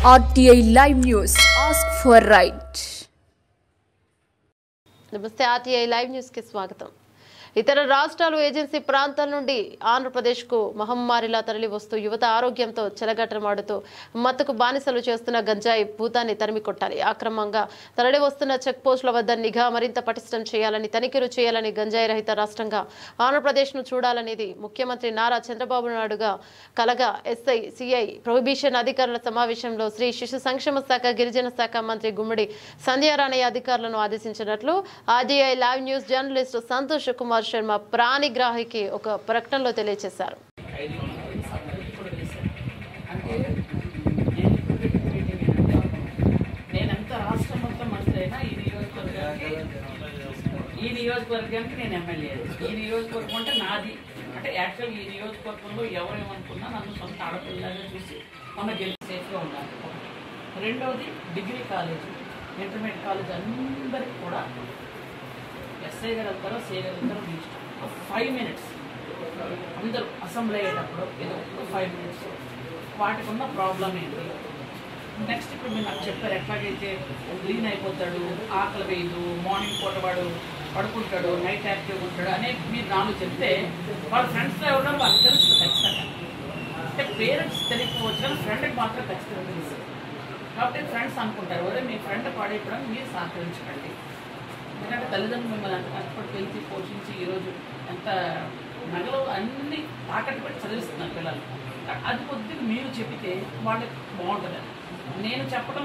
RTI Live News. Ask for right. నమస్తే RTI Live News కి స్వాగతం. ఇతర రాష్ట్రాలు ఏజెన్సీ ప్రాంతాల నుండి ఆంధ్రప్రదేశ్కు మహమ్మారిలా తరలి వస్తూ యువత ఆరోగ్యంతో చెలగట్టమాడుతూ మత్తుకు బానిసలు చేస్తున్న గంజాయి భూతాన్ని తరిమి కొట్టాలి. అక్రమంగా తరలి వస్తున్న చెక్ పోస్టుల వద్ద నిఘా మరింత పటిష్టం చేయాలని, తనిఖీలు చేయాలని, గంజాయి రహిత రాష్ట్రంగా ఆంధ్రప్రదేశ్ను చూడాలనేది ముఖ్యమంత్రి నారా చంద్రబాబు నాయుడుగా కలగా ఎస్ఐ సిఐ ప్రొహిబిషన్ అధికారుల సమావేశంలో శ్రీ శిశు సంక్షేమ శాఖ, గిరిజన శాఖ మంత్రి గుమ్మడి సంధ్యారాణి అధికారులను ఆదేశించినట్లు RTI live news journalist Santosh Kumar Sharma ప్రాణిగ్రాహికి ఒక ప్రకటనలో తెలియజేశారు. ఈ నియోజకవర్గానికి నేను ఎమ్మెల్యే. ఈ నియోజకవర్గం అంటే నాది. అంటే యాక్చువల్ ఈ నియోజకవర్గంలో ఎవరేమనుకున్నా నన్ను సొంత ఆడపిల్లగా చూసి మన గెలిచి సేఫ్గా ఉండాలి. రెండవది డిగ్రీ కాలేజ్, ఇంటర్మీడియట్ కాలేజ్ అందరికీ కూడా ఎస్ఐ గారు వెళ్తారో, సిఐ గారు వెళ్తారో మీ ఇష్టం. 5 minutes అందరూ అసెంబ్లీ అయ్యేటప్పుడు ఏదో 5 minutes వాటికి ఉన్న ప్రాబ్లం ఏంటి. నెక్స్ట్ ఇప్పుడు మీరు నాకు చెప్పారు ఎట్లాగైతే క్లీన్ అయిపోతాడు, ఆకలి వేయదు, మార్నింగ్ పూట వాడు పడుకుంటాడు, నైట్ యాక్టివ్గా ఉంటాడు అనే మీరు నాలుగు చెప్తే వాళ్ళ ఫ్రెండ్స్లో ఎవరో వాళ్ళకి తెలుసు ఖచ్చితంగా. అంటే పేరెంట్స్ తెలియకపోవచ్చు కానీ ఫ్రెండ్కి మాత్రం ఖచ్చితంగా తెలుసు. కాబట్టి ఫ్రెండ్స్ అనుకుంటారు ఒరే మీ ఫ్రెండ్ పాడైపోవడానికి మీరు సహకరించకండి. ఎందుకంటే తల్లిదండ్రులు మిమ్మల్ని అంత కష్టపడి పెంచి పోషించి ఈరోజు ఎంత నగలు అన్ని తాకట్టు పెట్టి చదివిస్తున్నారు పిల్లలు. అది కొద్దిగా మీరు చెబితే వాళ్ళకి బాగుంటుంది. నేను చెప్పడం